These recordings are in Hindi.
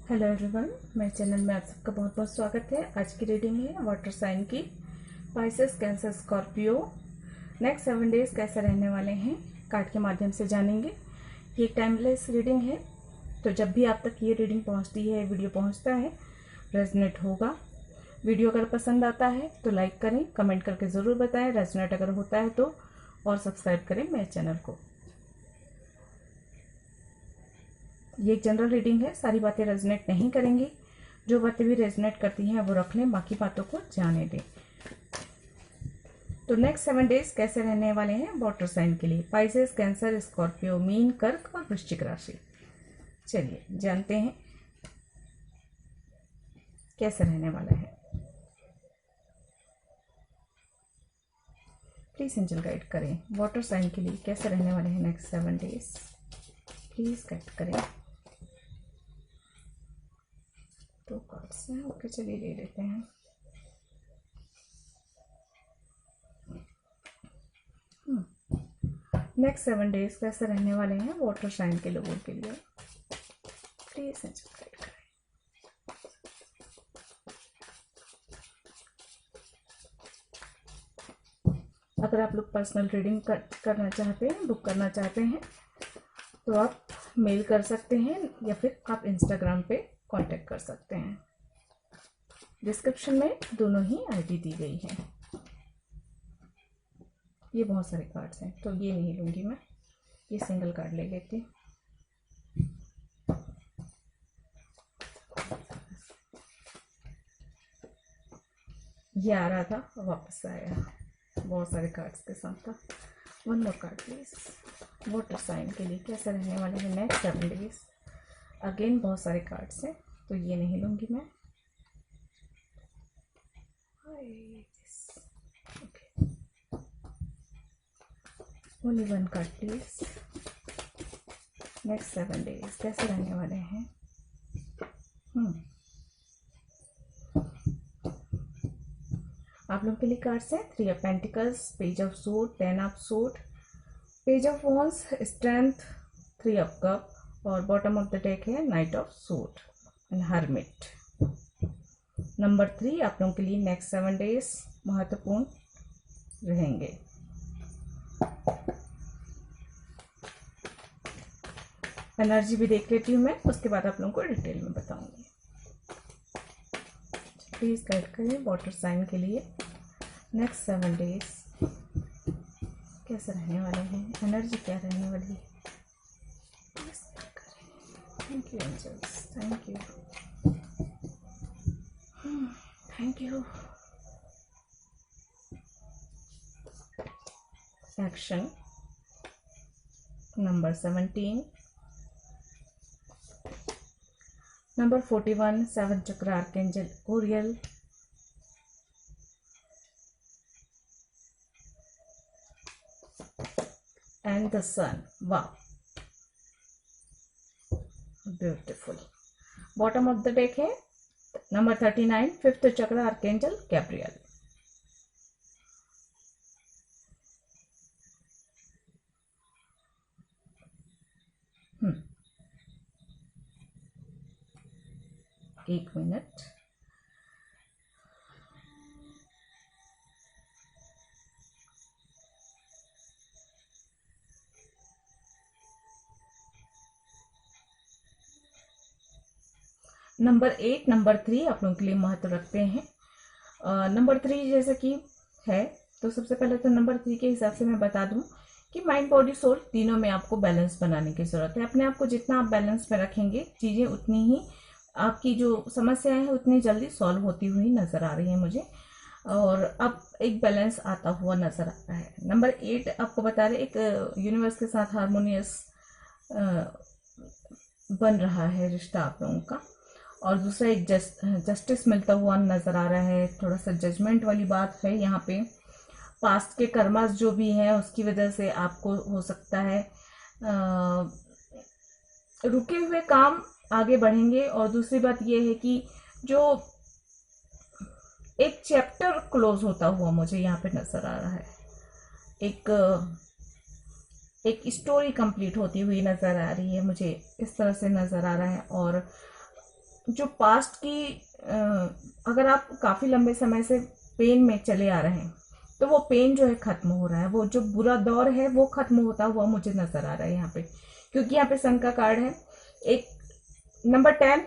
हेलो एवरीवन, मेरे चैनल में आप सबका बहुत बहुत स्वागत है। आज की रीडिंग है वाटर साइन की। Pisces, cancer, Scorpio next 7 days कैसे रहने वाले हैं कार्ड के माध्यम से जानेंगे। ये एक टाइमलेस रीडिंग है, तो जब भी आप तक ये रीडिंग पहुंचती है, वीडियो पहुंचता है, रेजोनेट होगा। वीडियो अगर पसंद आता है तो लाइक करें, कमेंट करके ज़रूर बताएं। रेजोनेट अगर होता है तो और सब्सक्राइब करें मेरे चैनल को। ये एक जनरल रीडिंग है, सारी बातें रेजोनेट नहीं करेंगी। जो बातें भी रेजोनेट करती हैं वो रख लें, बाकी बातों को जाने दें। तो नेक्स्ट 7 डेज कैसे रहने वाले हैं वाटर साइन के लिए? पाइसेस, कैंसर, स्कॉर्पियो, मीन, कर्क और वृश्चिक राशि। चलिए जानते हैं कैसे रहने वाला है। प्लीज एंजल गाइड करें वाटर साइन के लिए कैसे रहने वाले हैं नेक्स्ट 7 डेज। प्लीज गाइड करें। 2 कार्ड्स हैं, ओके चलिए ले लेते हैं। नेक्स्ट 7 डेज कैसे रहने वाले हैं वाटर साइन के लोगों के लिए? प्लीज एंजल गाइड करें। अगर आप लोग पर्सनल रीडिंग करना चाहते हैं, बुक करना चाहते हैं, तो आप मेल कर सकते हैं या फिर आप इंस्टाग्राम पे कांटेक्ट कर सकते हैं। डिस्क्रिप्शन में दोनों ही आईडी दी गई है। ये बहुत सारे कार्ड्स हैं तो ये नहीं लूँगी मैं, ये सिंगल कार्ड ले लेती हूँ। ये आ रहा था, वापस आया, बहुत सारे कार्ड्स के साथ था। 1 मोर कार्ड प्लीज। वाटर साइन के लिए कैसे रहने वाले हैं नेक्स्ट 7 डेज? अगेन बहुत सारे कार्ड्स हैं तो ये नहीं लूँगी मैं। Only 1 card please. Next 7 days कैसे रहने वाले हैं? आप लोग के लिए कार्ड्स हैं 3 of pentacles, page of suit, 10 of suit, page of wands, strength, 3 of cup और बॉटम ऑफ द डेक है night of suit and hermit. Number 3 आप लोगों के लिए नेक्स्ट 7 डेज महत्वपूर्ण रहेंगे। एनर्जी भी देख लेती हूँ मैं, उसके बाद आप लोगों को डिटेल में बताऊंगी। प्लीज गाइड करें वाटर साइन के लिए नेक्स्ट 7 डेज कैसे रहने वाले हैं, एनर्जी क्या रहने वाली है। Thank you angels, thank you, thank you. Action number 17, number 41, 7 chakra archangel Oriel, and the sun. वाह, beautiful. Bottom of the deck है number 39, 5th chakra archangel Gabriel. एक मिनट, नंबर 8, नंबर 3 आप लोगों के लिए महत्व रखते हैं। नंबर 3 जैसे कि है, तो सबसे पहले तो नंबर 3 के हिसाब से मैं बता दूं कि माइंड, बॉडी, सोल तीनों में आपको बैलेंस बनाने की ज़रूरत है। अपने आप को जितना आप बैलेंस में रखेंगे, चीज़ें उतनी ही, आपकी जो समस्याएं हैं उतनी जल्दी सॉल्व होती हुई नज़र आ रही है मुझे, और अब एक बैलेंस आता हुआ नज़र आता है। नंबर 8 आपको बता रहे एक यूनिवर्स के साथ हारमोनियस बन रहा है रिश्ता आप लोगों का, और दूसरा एक जस्टिस मिलता हुआ नज़र आ रहा है। थोड़ा सा जजमेंट वाली बात है यहाँ पे। पास्ट के कर्मास जो भी हैं उसकी वजह से आपको हो सकता है रुके हुए काम आगे बढ़ेंगे। और दूसरी बात यह है कि जो एक चैप्टर क्लोज होता हुआ मुझे यहाँ पे नजर आ रहा है, एक स्टोरी कंप्लीट होती हुई नजर आ रही है मुझे, इस तरह से नजर आ रहा है। और जो पास्ट की अगर आप काफी लंबे समय से पेन में चले आ रहे हैं तो वो पेन जो है खत्म हो रहा है, वो जो बुरा दौर है वो खत्म होता हुआ मुझे नजर आ रहा है यहाँ पे, क्योंकि यहाँ पे सन का कार्ड है। एक नंबर 10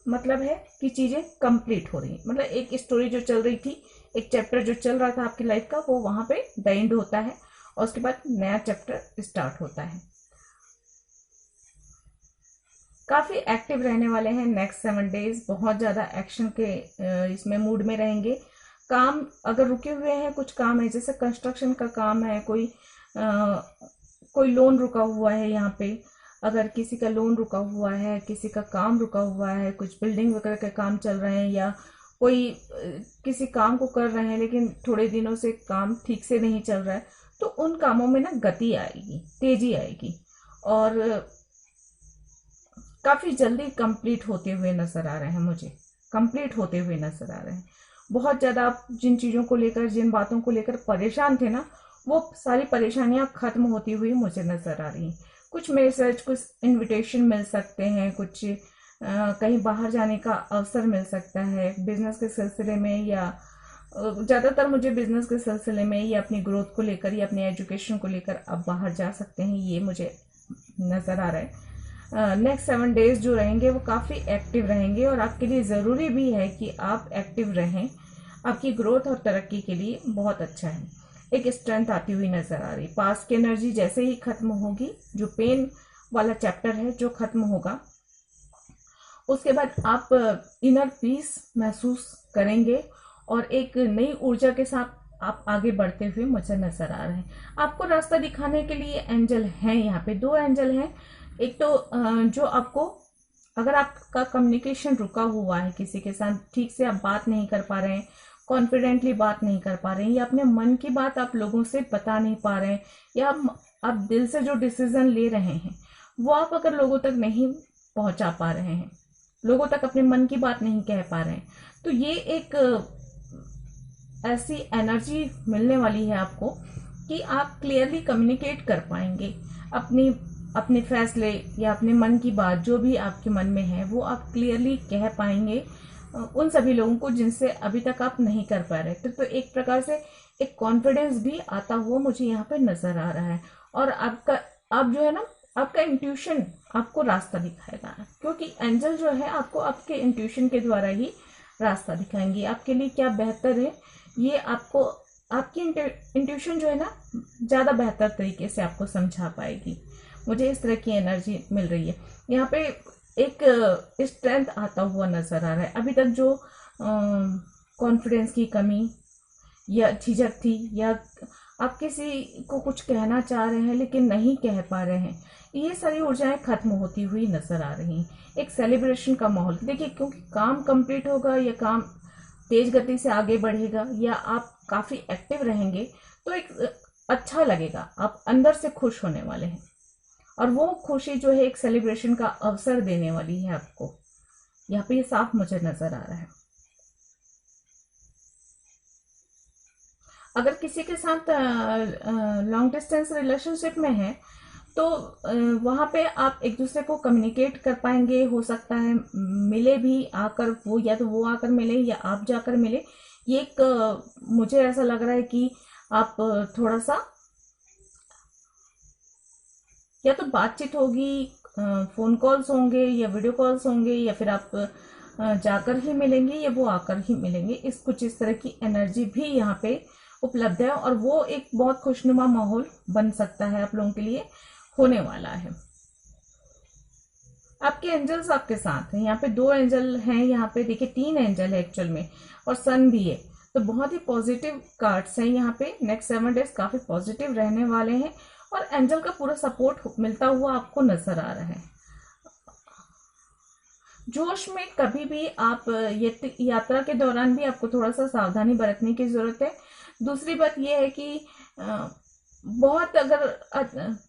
मतलब है कि चीजें कंप्लीट हो रही हैं, मतलब एक स्टोरी जो चल रही थी, एक चैप्टर जो चल रहा था आपकी लाइफ का, वो वहां पे द एंड होता है और उसके बाद नया चैप्टर स्टार्ट होता है। काफी एक्टिव रहने वाले हैं नेक्स्ट 7 डेज, बहुत ज्यादा एक्शन के इसमें मूड में रहेंगे। काम अगर रुके हुए हैं, कुछ काम है जैसे कंस्ट्रक्शन का काम है, कोई लोन रुका हुआ है यहाँ पे, अगर किसी का लोन रुका हुआ है, किसी का काम रुका हुआ है, कुछ बिल्डिंग वगैरह के काम चल रहे हैं, या कोई किसी काम को कर रहे हैं लेकिन थोड़े दिनों से काम ठीक से नहीं चल रहा है, तो उन कामों में ना गति आएगी, तेजी आएगी और काफी जल्दी कंप्लीट होते हुए नजर आ रहे हैं, मुझे कंप्लीट होते हुए नजर आ रहे हैं। बहुत ज्यादा आप जिन चीजों को लेकर, जिन बातों को लेकर परेशान थे ना, वो सारी परेशानियां खत्म होती हुई मुझे नजर आ रही हैं। कुछ मैसेज, कुछ इनविटेशन मिल सकते हैं, कुछ कहीं बाहर जाने का अवसर मिल सकता है बिजनेस के सिलसिले में, या ज्यादातर मुझे बिजनेस के सिलसिले में, या अपनी ग्रोथ को लेकर या अपनी एजुकेशन को लेकर आप बाहर जा सकते हैं, ये मुझे नजर आ रहा है। नेक्स्ट 7 डेज जो रहेंगे वो काफी एक्टिव रहेंगे और आपके लिए जरूरी भी है कि आप एक्टिव रहें, आपकी ग्रोथ और तरक्की के लिए बहुत अच्छा है। एक स्ट्रेंथ आती हुई नजर आ रही, पास्ट की एनर्जी जैसे ही खत्म होगी, जो पेन वाला चैप्टर है जो खत्म होगा, उसके बाद आप इनर पीस महसूस करेंगे और एक नई ऊर्जा के साथ आप आगे बढ़ते हुए मुझे नजर आ रहे हैं। आपको रास्ता दिखाने के लिए एंजल हैं, यहाँ पे 2 एंजल हैं। एक तो जो आपको, अगर आपका कम्युनिकेशन रुका हुआ है किसी के साथ, ठीक से आप बात नहीं कर पा रहे हैं, कॉन्फिडेंटली बात नहीं कर पा रहे हैं, या अपने मन की बात आप लोगों से बता नहीं पा रहे हैं, या आप दिल से जो डिसीजन ले रहे हैं वो आप अगर लोगों तक नहीं पहुंचा पा रहे हैं, लोगों तक अपने मन की बात नहीं कह पा रहे हैं, तो ये एक ऐसी एनर्जी मिलने वाली है आपको कि आप क्लियरली कम्युनिकेट कर पाएंगे अपने फैसले या अपने मन की बात, जो भी आपके मन में है वो आप क्लियरली कह पाएंगे उन सभी लोगों को जिनसे अभी तक आप नहीं कर पा रहे थे। तो एक प्रकार से एक कॉन्फिडेंस भी आता हुआ मुझे यहाँ पे नजर आ रहा है। और आप जो है ना, आपका इंट्यूशन आपको रास्ता दिखाएगा, क्योंकि एंजल जो है आपको आपके इंट्यूशन के द्वारा ही रास्ता दिखाएंगे। आपके लिए क्या बेहतर है ये आपको आपकी इंट्यूशन जो है ना ज्यादा बेहतर तरीके से आपको समझा पाएगी। मुझे इस तरह की एनर्जी मिल रही है। यहाँ पे एक स्ट्रेंथ आता हुआ नजर आ रहा है। अभी तक जो कॉन्फिडेंस की कमी या झिझक थी, या आप किसी को कुछ कहना चाह रहे हैं लेकिन नहीं कह पा रहे हैं, ये सारी ऊर्जाएं खत्म होती हुई नजर आ रही हैं। एक सेलिब्रेशन का माहौल देखिए, क्योंकि काम कंप्लीट होगा या काम तेज गति से आगे बढ़ेगा या आप काफी एक्टिव रहेंगे, तो एक अच्छा लगेगा, आप अंदर से खुश होने वाले हैं और वो खुशी जो है एक सेलिब्रेशन का अवसर देने वाली है आपको। यहाँ पे ये साफ मुझे नजर आ रहा है। अगर किसी के साथ लॉन्ग डिस्टेंस रिलेशनशिप में है तो वहां पे आप एक दूसरे को कम्युनिकेट कर पाएंगे। हो सकता है मिले भी आकर, वो या तो वो आकर मिले या आप जाकर मिले। ये एक मुझे ऐसा लग रहा है कि आप थोड़ा सा, या तो बातचीत होगी, फोन कॉल्स होंगे या वीडियो कॉल्स होंगे, या फिर आप जाकर ही मिलेंगे या वो आकर ही मिलेंगे। कुछ इस तरह की एनर्जी भी यहाँ पे उपलब्ध है और वो एक बहुत खुशनुमा माहौल बन सकता है, आप लोगों के लिए होने वाला है। आपके एंजल्स आपके साथ हैं। यहाँ पे 2 एंजल हैं, यहाँ पे देखिए 3 एंजल है एक्चुअल में, और सन भी है। तो बहुत ही पॉजिटिव कार्ड्स हैं यहाँ पे। नेक्स्ट 7 डेज काफी पॉजिटिव रहने वाले हैं और एंजल का पूरा सपोर्ट मिलता हुआ आपको नजर आ रहा है। जोश में कभी भी आप यात्रा के दौरान भी आपको थोड़ा सा सावधानी बरतने की जरूरत है। दूसरी बात यह है कि बहुत अगर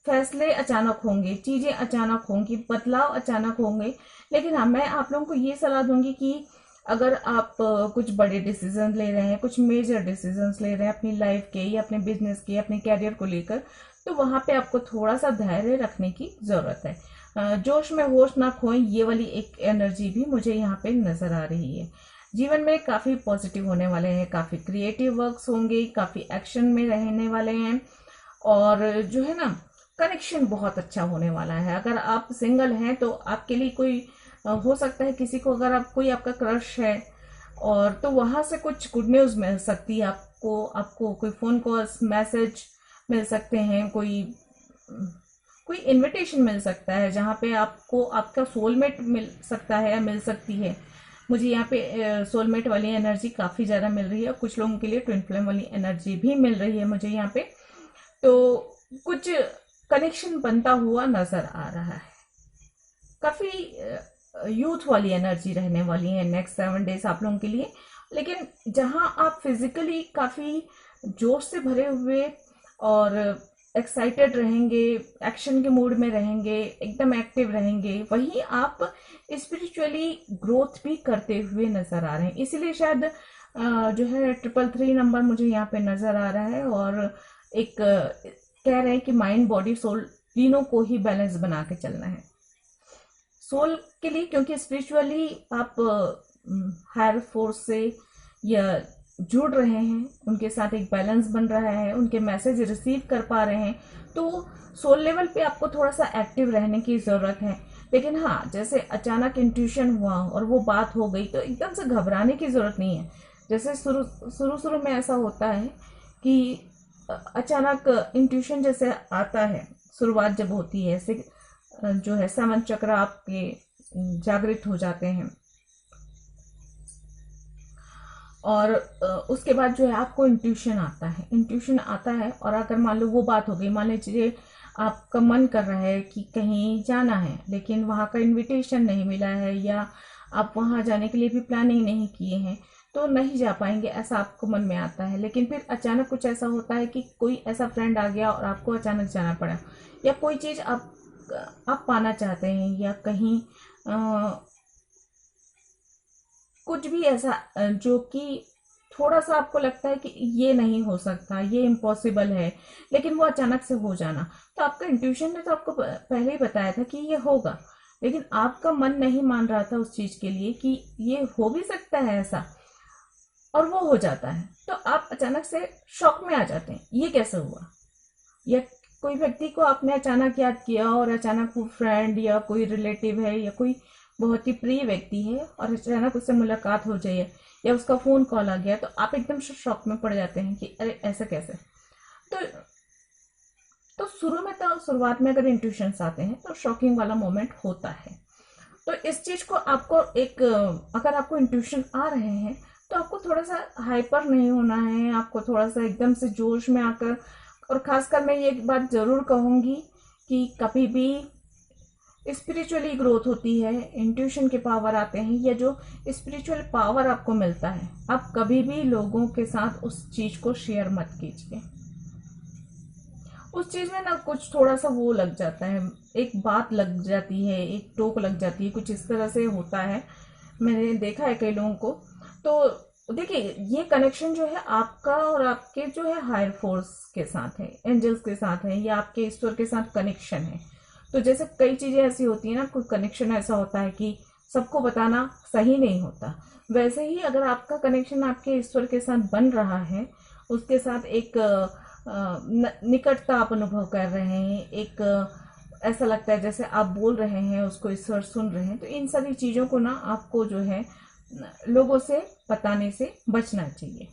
फैसले अचानक होंगे, चीजें अचानक होंगी, बदलाव अचानक होंगे, लेकिन हाँ, मैं आप लोगों को ये सलाह दूंगी कि अगर आप कुछ बड़े डिसीजन ले रहे हैं, कुछ मेजर डिसीजन ले रहे हैं अपनी लाइफ के या अपने बिजनेस के, अपने कैरियर को लेकर, तो वहां पे आपको थोड़ा सा धैर्य रखने की जरूरत है। जोश में होश ना खोएं, ये वाली एक एनर्जी भी मुझे यहाँ पे नजर आ रही है। जीवन में काफी पॉजिटिव होने वाले हैं, काफी क्रिएटिव वर्क्स होंगे, काफी एक्शन में रहने वाले हैं, और जो है ना कनेक्शन बहुत अच्छा होने वाला है। अगर आप सिंगल हैं तो आपके लिए कोई हो सकता है किसी को, अगर आप कोई आपका क्रश है और तो वहां से कुछ गुड न्यूज मिल सकती है आपको। आपको कोई फोन कॉल्स, मैसेज मिल सकते हैं, कोई कोई इनविटेशन मिल सकता है जहाँ पे आपको आपका सोलमेट मिल सकता है या मिल सकती है। मुझे यहाँ पे सोलमेट वाली एनर्जी काफी ज्यादा मिल रही है। कुछ लोगों के लिए ट्विन फ्लेम वाली एनर्जी भी मिल रही है मुझे यहाँ पे। तो कुछ कनेक्शन बनता हुआ नजर आ रहा है। काफी यूथ वाली एनर्जी रहने वाली है नेक्स्ट 7 डेज आप लोगों के लिए। लेकिन जहां आप फिजिकली काफी जोश से भरे हुए और एक्साइटेड रहेंगे, एक्शन के मूड में रहेंगे, एकदम एक्टिव रहेंगे, वहीं आप स्पिरिचुअली ग्रोथ भी करते हुए नजर आ रहे हैं। इसीलिए शायद जो है 333 नंबर मुझे यहाँ पे नजर आ रहा है। और एक कह रहे हैं कि माइंड, बॉडी, सोल तीनों को ही बैलेंस बना के चलना है। सोल के लिए क्योंकि स्पिरिचुअली आप हायर फोर्स से या जुड़ रहे हैं, उनके साथ एक बैलेंस बन रहा है, उनके मैसेज रिसीव कर पा रहे हैं, तो सोल लेवल पे आपको थोड़ा सा एक्टिव रहने की जरूरत है। लेकिन हाँ, जैसे अचानक इंट्यूशन हुआ और वो बात हो गई तो एकदम से घबराने की जरूरत नहीं है। जैसे शुरू में ऐसा होता है कि अचानक इंट्यूशन जैसे आता है, शुरुआत जब होती है ऐसे जो है 7 चक्र आपके जागृत हो जाते हैं, और उसके बाद जो है आपको इंट्यूशन आता है। और अगर मान लो वो बात हो गई, मान लीजिए आपका मन कर रहा है कि कहीं जाना है लेकिन वहां का इनविटेशन नहीं मिला है, या आप वहां जाने के लिए भी प्लानिंग नहीं किए हैं, तो नहीं जा पाएंगे, ऐसा आपको मन में आता है। लेकिन फिर अचानक कुछ ऐसा होता है कि कोई ऐसा फ्रेंड आ गया और आपको अचानक जाना पड़ा, या कोई चीज आप पाना चाहते हैं, या कहीं कुछ भी ऐसा जो कि थोड़ा सा आपको लगता है कि ये नहीं हो सकता, ये इम्पॉसिबल है, लेकिन वो अचानक से हो जाना। तो आपका इंट्यूशन ने तो आपको पहले ही बताया था कि ये होगा, लेकिन आपका मन नहीं मान रहा था उस चीज के लिए कि ये हो भी सकता है ऐसा, और वो हो जाता है। तो आप अचानक से शॉक में आ जाते हैं, ये कैसे हुआ। या कोई व्यक्ति को आपने अचानक याद किया और अचानक वो फ्रेंड या कोई रिलेटिव है या कोई बहुत ही प्रिय व्यक्ति है और अचानक उससे मुलाकात हो जाए या उसका फोन कॉल आ गया, तो आप एकदम से शॉक में पड़ जाते हैं कि अरे ऐसा कैसे। तो शुरुआत में अगर इंट्यूशंस आते हैं तो शॉकिंग वाला मोमेंट होता है। तो इस चीज को आपको अगर आपको इंट्यूशन आ रहे हैं तो आपको थोड़ा सा हाइपर नहीं होना है, आपको थोड़ा सा एकदम से जोश में आकर। और खासकर मैं ये बात जरूर कहूंगी कि कभी भी स्पिरिचुअली ग्रोथ होती है, इंट्यूशन के पावर आते हैं, या जो स्पिरिचुअल पावर आपको मिलता है, आप कभी भी लोगों के साथ उस चीज को शेयर मत कीजिए। उस चीज में ना कुछ थोड़ा सा वो लग जाता है, एक बात लग जाती है, एक टोक लग जाती है, कुछ इस तरह से होता है। मैंने देखा है कई लोगों को। तो देखिए, ये कनेक्शन जो है आपका और आपके जो है हायर फोर्स के साथ है, एंजल्स के साथ है, या आपके ईश्वर के साथ कनेक्शन है। तो जैसे कई चीजें ऐसी होती है ना, कोई कनेक्शन ऐसा होता है कि सबको बताना सही नहीं होता, वैसे ही अगर आपका कनेक्शन आपके ईश्वर के साथ बन रहा है, उसके साथ एक निकटता आप अनुभव कर रहे हैं, एक ऐसा लगता है जैसे आप बोल रहे हैं, उसको ईश्वर सुन रहे हैं, तो इन सारी चीजों को ना आपको जो है लोगों से बताने से बचना चाहिए।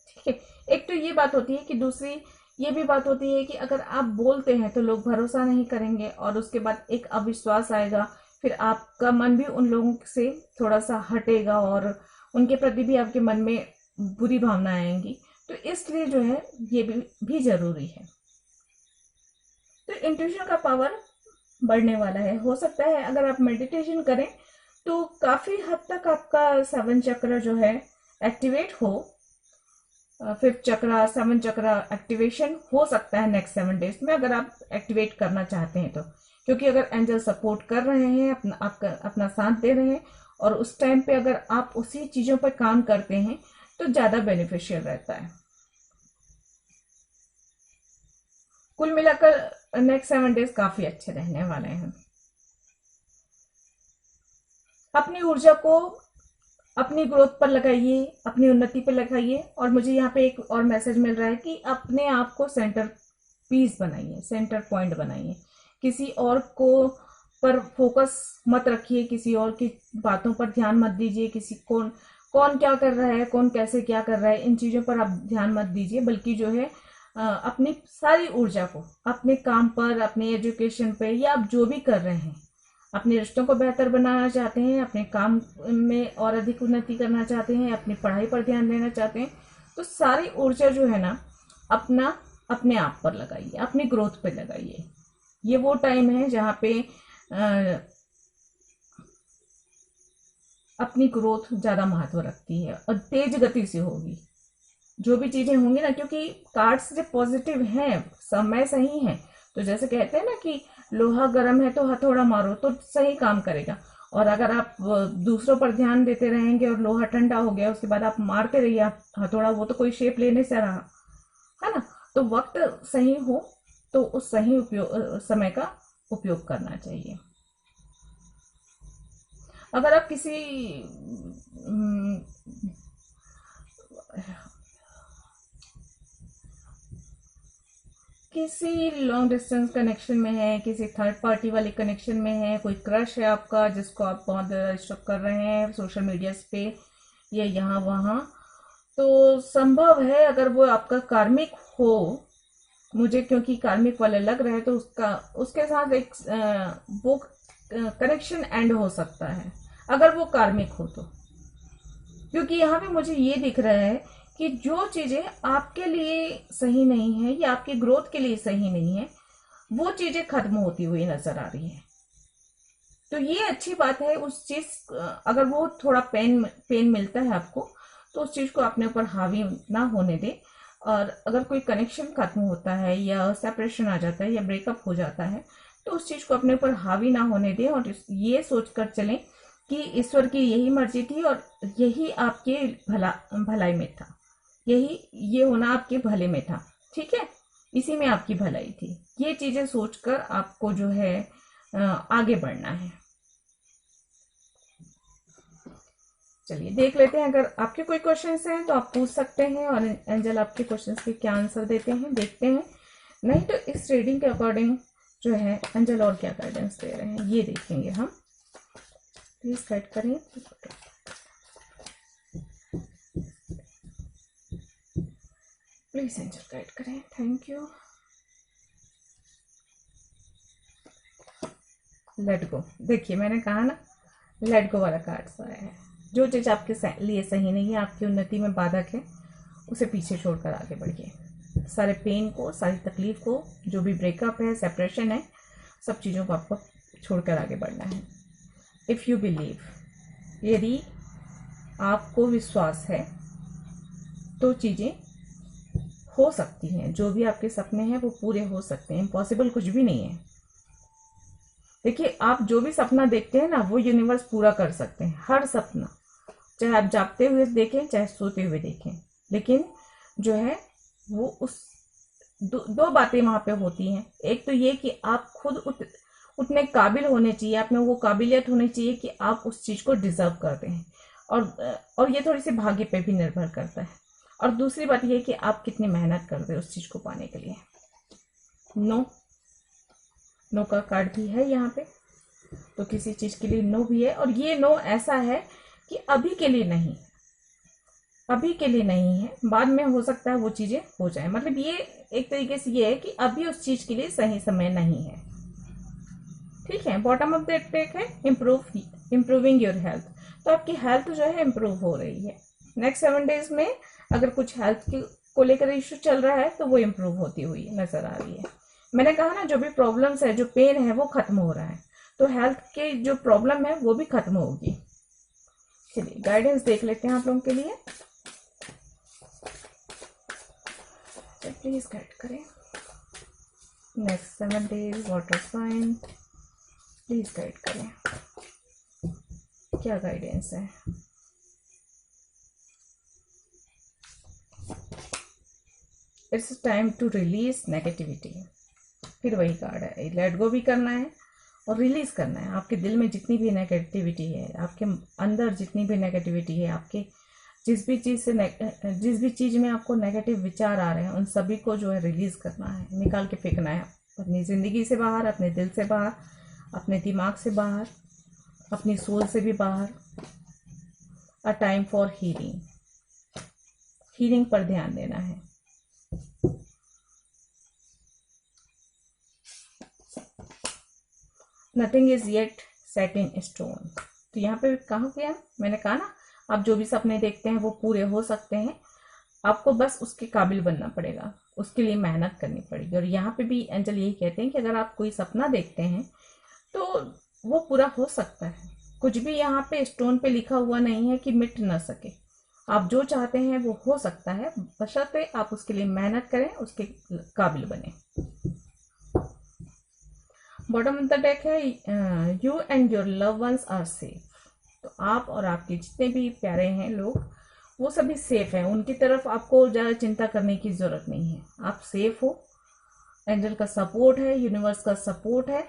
ठीक है, एक तो ये बात होती है कि दूसरी ये भी बात होती है कि अगर आप बोलते हैं तो लोग भरोसा नहीं करेंगे और उसके बाद एक अविश्वास आएगा, फिर आपका मन भी उन लोगों से थोड़ा सा हटेगा और उनके प्रति भी आपके मन में बुरी भावना आएंगी। तो इसलिए जो है ये भी जरूरी है। तो इंट्यूशन का पावर बढ़ने वाला है। हो सकता है अगर आप मेडिटेशन करें तो काफी हद तक आपका 7 चक्र जो है एक्टिवेट हो। 5th चक्र, 7 चक्र एक्टिवेशन हो सकता है नेक्स्ट 7 डेज में, अगर आप एक्टिवेट करना चाहते हैं तो। क्योंकि अगर एंजल सपोर्ट कर रहे हैं, अपना साथ दे रहे हैं, और उस टाइम पे अगर आप उसी चीजों पर काम करते हैं तो ज्यादा बेनिफिशियल रहता है। कुल मिलाकर नेक्स्ट 7 डेज काफी अच्छे रहने वाले हैं। अपनी ऊर्जा को अपनी ग्रोथ पर लगाइए, अपनी उन्नति पर लगाइए। और मुझे यहाँ पे एक और मैसेज मिल रहा है कि अपने आप को सेंटर पीस बनाइए, सेंटर पॉइंट बनाइए। किसी और को पर फोकस मत रखिए, किसी और की बातों पर ध्यान मत दीजिए, किसी कौन कौन क्या कर रहा है, कौन कैसे क्या कर रहा है, इन चीज़ों पर आप ध्यान मत दीजिए। बल्कि जो है अपनी सारी ऊर्जा को अपने काम पर, अपने एजुकेशन पे, या आप जो भी कर रहे हैं, अपने रिश्तों को बेहतर बनाना चाहते हैं, अपने काम में और अधिक उन्नति करना चाहते हैं, अपनी पढ़ाई पर ध्यान देना चाहते हैं, तो सारी ऊर्जा जो है ना अपने आप पर लगाइए, अपनी ग्रोथ पे लगाइए। ये वो टाइम है जहाँ पे अपनी ग्रोथ ज़्यादा महत्व रखती है और तेज गति से होगी जो भी चीज़ें होंगी ना। क्योंकि कार्ड्स जो पॉजिटिव हैं, समय सही है, तो जैसे कहते हैं ना कि लोहा गर्म है तो हथौड़ा मारो तो सही काम करेगा। और अगर आप दूसरों पर ध्यान देते रहेंगे और लोहा ठंडा हो गया, उसके बाद आप मारते रहिए आप हथौड़ा, वो तो कोई शेप लेने से रहा है ना। तो वक्त सही हो तो उस सही समय का उपयोग करना चाहिए। अगर आप किसी लॉन्ग डिस्टेंस कनेक्शन में है, किसी थर्ड पार्टी वाले कनेक्शन में है, कोई क्रश है आपका जिसको आप बहुत स्टॉक कर रहे हैं सोशल मीडिया पे या यहाँ वहाँ, तो संभव है अगर वो आपका कार्मिक हो, मुझे क्योंकि कार्मिक वाले लग रहे हैं, तो उसके साथ एक वो कनेक्शन एंड हो सकता है अगर वो कार्मिक हो तो। क्योंकि यहाँ पे मुझे ये दिख रहा है कि जो चीजें आपके लिए सही नहीं है या आपकी ग्रोथ के लिए सही नहीं है, वो चीजें खत्म होती हुई नजर आ रही है। तो ये अच्छी बात है। उस चीज अगर वो थोड़ा पेन मिलता है आपको, तो उस चीज को अपने ऊपर हावी ना होने दे। और अगर कोई कनेक्शन खत्म होता है या सेपरेशन आ जाता है या ब्रेकअप हो जाता है, तो उस चीज को अपने ऊपर हावी ना होने दें और ये सोचकर चलें कि ईश्वर की यही मर्जी थी और यही आपके भलाई में था, ये होना आपके भले में था, ठीक है, इसी में आपकी भलाई थी। ये चीजें सोचकर आपको जो है आगे बढ़ना है। चलिए देख लेते हैं, अगर आपके कोई क्वेश्चंस हैं तो आप पूछ सकते हैं और एंजल आपके क्वेश्चंस के क्या आंसर देते हैं देखते हैं। नहीं तो इस रीडिंग के अकॉर्डिंग जो है एंजल और क्या गाइडेंस दे रहे हैं ये देखेंगे हम। प्लीज गाइड करें, प्लीज एंजल गाइड करें, थैंक यू। लेट गो, देखिए मैंने कहा ना लेट गो वाला कार्ड्स आया है। जो चीज़ आपके लिए सही नहीं है, आपकी उन्नति में बाधक है, उसे पीछे छोड़कर आगे बढ़िए। सारे पेन को, सारी तकलीफ को, जो भी ब्रेकअप है, सेपरेशन है, सब चीज़ों को आपको छोड़कर आगे बढ़ना है। इफ़ यू बिलीव, यदि आपको विश्वास है तो चीज़ें हो सकती हैं। जो भी आपके सपने हैं वो पूरे हो सकते हैं, इम्पॉसिबल कुछ भी नहीं है। देखिए आप जो भी सपना देखते हैं ना, वो यूनिवर्स पूरा कर सकते हैं, हर सपना, चाहे आप जागते हुए देखें चाहे सोते हुए देखें। लेकिन जो है वो उस दो बातें वहां पे होती हैं। एक तो ये कि आप खुद उतने काबिल होने चाहिए, आप में वो काबिलियत होनी चाहिए कि आप उस चीज को डिजर्व करते हैं। और ये थोड़ी सी भाग्य पे भी निर्भर करता है। और दूसरी बात ये कि आप कितनी मेहनत करते हैं उस चीज को पाने के लिए। नो का कार्ड भी है यहाँ पे, तो किसी चीज के लिए नो भी है। और ये नो ऐसा है कि अभी के लिए नहीं, अभी के लिए नहीं है, बाद में हो सकता है वो चीजें हो जाए। मतलब ये एक तरीके से ये है कि अभी उस चीज के लिए सही समय नहीं है, ठीक है। बॉटम ऑफ द डेक है इम्प्रूविंग योर हेल्थ, तो आपकी हेल्थ जो है इम्प्रूव हो रही है। नेक्स्ट 7 डेज में अगर कुछ हेल्थ को लेकर इश्यू चल रहा है तो वो इम्प्रूव होती हुई नजर आ रही है। मैंने कहा ना, जो भी प्रॉब्लम्स है, जो पेन है, वो खत्म हो रहा है, तो हेल्थ के जो प्रॉब्लम है वो भी खत्म होगी। चलिए गाइडेंस देख लेते हैं आप लोगों के लिए, प्लीज गाइड करें। Next 7 days water sign, please guide करें, क्या गाइडेंस है। It's time to release negativity, फिर वही कार्ड है, लेट गो भी करना है और रिलीज करना है। आपके दिल में जितनी भी नेगेटिविटी है, आपके अंदर जितनी भी नेगेटिविटी है, आपके जिस भी चीज़ में आपको नेगेटिव विचार आ रहे हैं, उन सभी को जो है रिलीज करना है, निकाल के फेंकना है अपनी ज़िंदगी से बाहर, अपने दिल से बाहर, अपने दिमाग से बाहर, अपनी सोल से भी बाहर। A time for healing, healing पर ध्यान देना है। Nothing is yet set in stone. तो यहाँ पे कहा गया, मैंने कहा ना, आप जो भी सपने देखते हैं वो पूरे हो सकते हैं, आपको बस उसके काबिल बनना पड़ेगा, उसके लिए मेहनत करनी पड़ेगी। और यहाँ पे भी एंजल यही कहते हैं कि अगर आप कोई सपना देखते हैं तो वो पूरा हो सकता है। कुछ भी यहाँ पे स्टोन पे लिखा हुआ नहीं है कि मिट ना सके। आप जो चाहते हैं वो हो सकता है, बशर्ते आप उसके लिए मेहनत करें, उसके काबिल बने। बॉटम ऑफ द डेक है you and your love ones are safe. तो आप और आपके जितने भी प्यारे हैं लोग, वो सभी सेफ हैं। उनकी तरफ आपको ज़्यादा चिंता करने की ज़रूरत नहीं है, आप सेफ हो। एंजल का सपोर्ट है, यूनिवर्स का सपोर्ट है।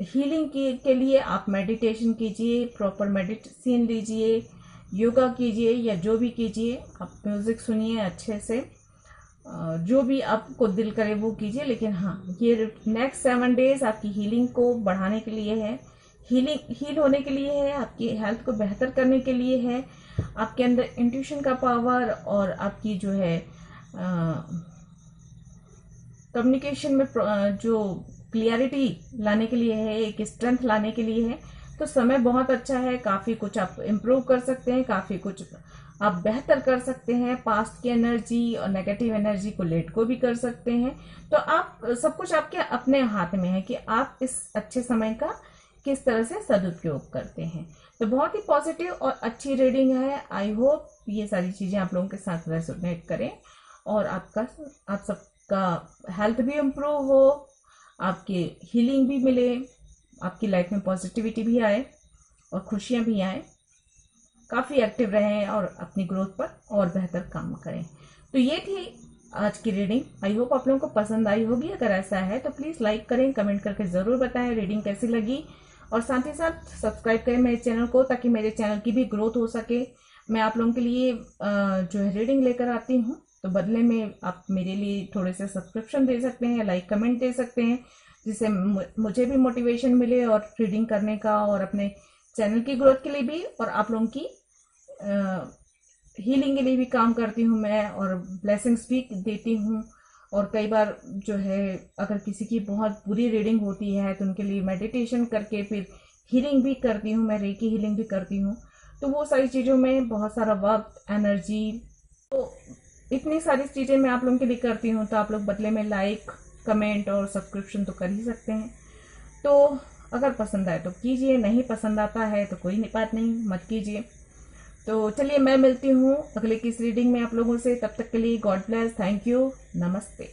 हीलिंग के लिए आप मेडिटेशन कीजिए, प्रॉपर मेडिसिन लीजिए, योगा कीजिए या जो भी कीजिए, आप म्यूज़िक सुनिए अच्छे से, जो भी आपको दिल करे वो कीजिए। लेकिन हाँ, ये नेक्स्ट 7 डेज आपकी हीलिंग को बढ़ाने के लिए है, हील होने के लिए है, आपकी हेल्थ को बेहतर करने के लिए है, आपके अंदर इंट्यूशन का पावर और आपकी जो है कम्युनिकेशन में जो क्लियरिटी लाने के लिए है, एक स्ट्रेंथ लाने के लिए है। तो समय बहुत अच्छा है, काफ़ी कुछ आप इम्प्रूव कर सकते हैं, काफ़ी कुछ आप बेहतर कर सकते हैं। पास्ट की एनर्जी और नेगेटिव एनर्जी को लेट को भी कर सकते हैं। तो आप सब कुछ आपके अपने हाथ में है कि आप इस अच्छे समय का किस तरह से सदुपयोग करते हैं। तो बहुत ही पॉजिटिव और अच्छी रीडिंग है। आई होप ये सारी चीज़ें आप लोगों के साथ रेजोनेट करें और आप सबका हेल्थ भी इम्प्रूव हो, आपकी हीलिंग भी मिले, आपकी लाइफ में पॉजिटिविटी भी आए और खुशियाँ भी आए, काफ़ी एक्टिव रहें और अपनी ग्रोथ पर और बेहतर काम करें। तो ये थी आज की रीडिंग। आई होप आप लोगों को पसंद आई होगी। अगर ऐसा है तो प्लीज़ लाइक करें, कमेंट करके ज़रूर बताएं रीडिंग कैसी लगी, और साथ ही साथ सब्सक्राइब करें मेरे चैनल को, ताकि मेरे चैनल की भी ग्रोथ हो सके। मैं आप लोगों के लिए जो है रीडिंग लेकर आती हूँ, तो बदले में आप मेरे लिए थोड़े से सब्सक्रिप्शन दे सकते हैं, लाइक कमेंट दे सकते हैं, जिससे मुझे भी मोटिवेशन मिले और रीडिंग करने का, और अपने चैनल की ग्रोथ के लिए भी, और आप लोगों की हीलिंग के लिए भी काम करती हूँ मैं, और ब्लेसिंग्स भी देती हूँ। और कई बार जो है अगर किसी की बहुत बुरी रीडिंग होती है तो उनके लिए मेडिटेशन करके फिर हीलिंग भी करती हूँ, मैं रेकी हीलिंग भी करती हूँ। तो वो सारी चीज़ों में बहुत सारा वक्त, एनर्जी, तो इतनी सारी चीज़ें मैं आप लोगों के लिए करती हूँ। तो आप लोग बदले में लाइक, कमेंट और सब्सक्रिप्शन तो कर ही सकते हैं। तो अगर पसंद आए तो कीजिए, नहीं पसंद आता है तो कोई बात नहीं, मत कीजिए। तो चलिए, मैं मिलती हूँ अगले किस रीडिंग में आप लोगों से। तब तक के लिए गॉड ब्लेस, थैंक यू, नमस्ते।